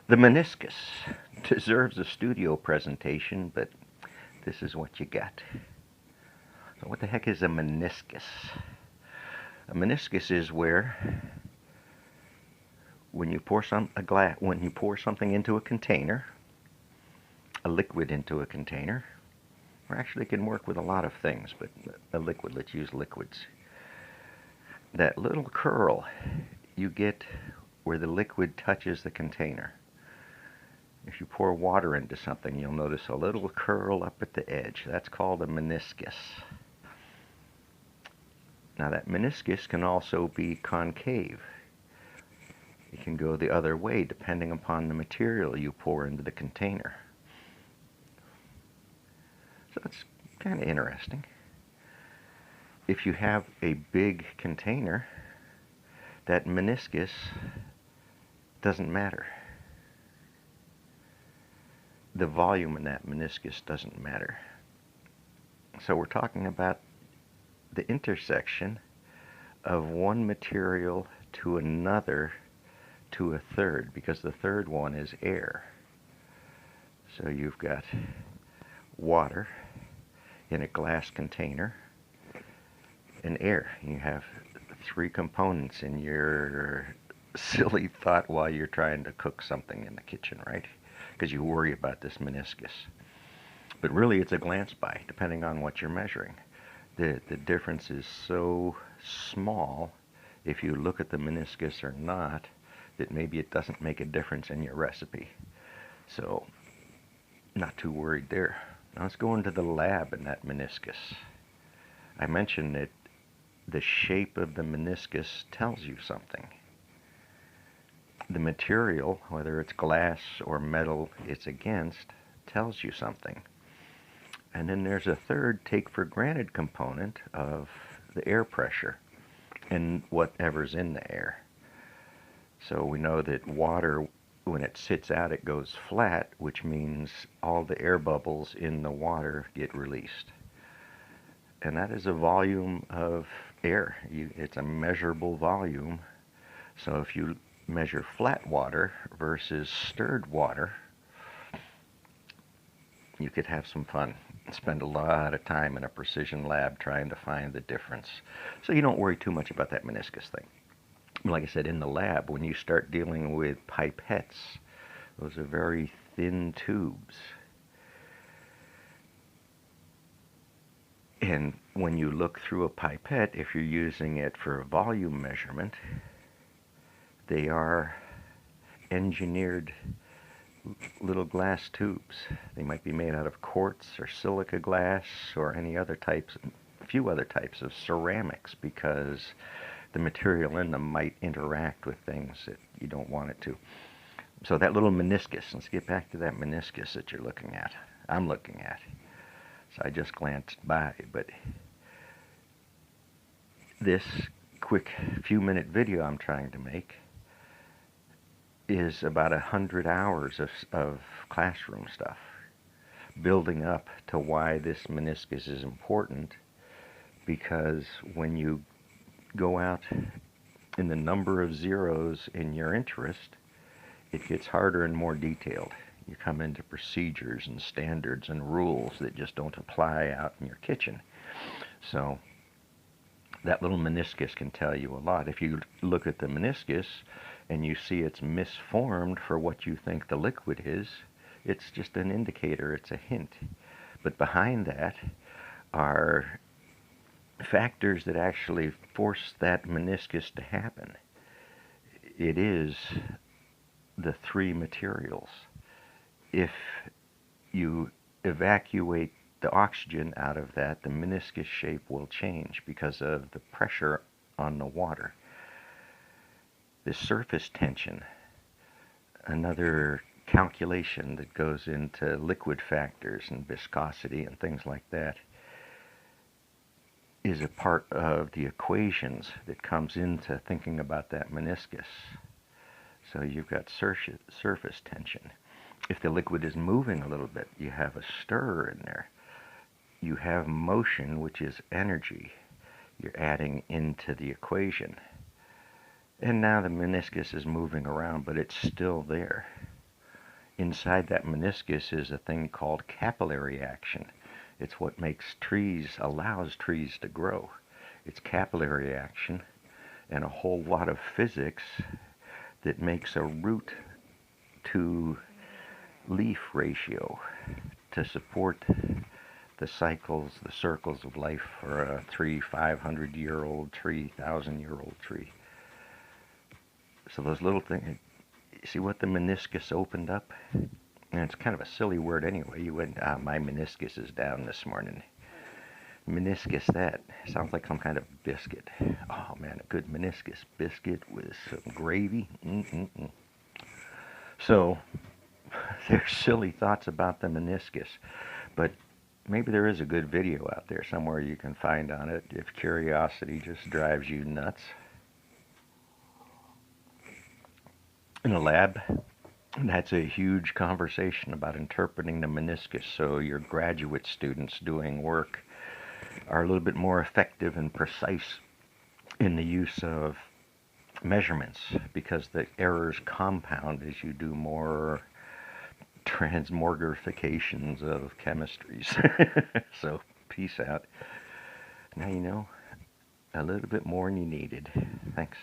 The meniscus deserves a studio presentation, but this is what you get. So what the heck is a meniscus? A meniscus is where when you pour something into a container, a liquid into a container, or actually it can work with a lot of things, but a liquid, let's use liquids. That little curl you get where the liquid touches the container. If you pour water into something, you'll notice a little curl up at the edge. That's called a meniscus. Now that meniscus can also be concave. It can go the other way depending upon the material you pour into the container. So it's kind of interesting. If you have a big container, that meniscus doesn't matter. The volume in that meniscus doesn't matter. So we're talking about the intersection of one material to another to a third, because the third one is air. So you've got water in a glass container and air. You have three components in your silly thought while you're trying to cook something in the kitchen, right? Because you worry about this meniscus. But really it's a glance by, depending on what you're measuring. The difference is so small if you look at the meniscus or not, that maybe it doesn't make a difference in your recipe. So, not too worried there. Now let's go into the lab in that meniscus. I mentioned that the shape of the meniscus tells you something. The material, whether it's glass or metal it's against, tells you something. And then there's a third take for granted component of the air pressure and whatever's in the air. So we know that water, when it sits out, it goes flat, which means all the air bubbles in the water get released. And that is a volume of air. It's a measurable volume. So if you measure flat water versus stirred water, you could have some fun. Spend a lot of time in a precision lab trying to find the difference. So you don't worry too much about that meniscus thing. Like I said, in the lab, when you start dealing with pipettes, those are very thin tubes. And when you look through a pipette, if you're using it for volume measurement, they are engineered little glass tubes. They might be made out of quartz or silica glass or any other types, a few other types of ceramics, because the material in them might interact with things that you don't want it to. So that little meniscus, let's get back to that meniscus that you're looking at, I'm looking at. So I just glanced by, but this quick few-minute video I'm trying to make is about 100 hours of classroom stuff, building up to why this meniscus is important, because when you go out in the number of zeros in your interest, it gets harder and more detailed. You come into procedures and standards and rules that just don't apply out in your kitchen. So that little meniscus can tell you a lot. If you look at the meniscus and you see it's misformed for what you think the liquid is, it's just an indicator, it's a hint. But behind that are factors that actually force that meniscus to happen. It is the three materials. If you evacuate the oxygen out of that, the meniscus shape will change because of the pressure on the water. The surface tension, another calculation that goes into liquid factors and viscosity and things like that, is a part of the equations that comes into thinking about that meniscus. So you've got surface tension. If the liquid is moving a little bit, you have a stir in there. You have motion, which is energy. You're adding into the equation. And now the meniscus is moving around, but it's still there. inside that meniscus is a thing called capillary action. It's what makes trees, allows trees to grow. It's capillary action and a whole lot of physics that makes a root to leaf ratio to support the cycles, the circles of life for a 500-year-old tree, 1,000-year-old tree. So those little things, see what the meniscus opened up? And it's kind of a silly word anyway. You went, my meniscus is down this morning. Meniscus, that sounds like some kind of biscuit. Oh man, a good meniscus biscuit with some gravy. Mm-mm-mm. So there's silly thoughts about the meniscus, but maybe there is a good video out there somewhere you can find on it if curiosity just drives you nuts. In a lab, that's a huge conversation about interpreting the meniscus, so your graduate students doing work are a little bit more effective and precise in the use of measurements, because the errors compound as you do more transmogrifications of chemistries. So peace out. Now you know a little bit more than you needed. Thanks.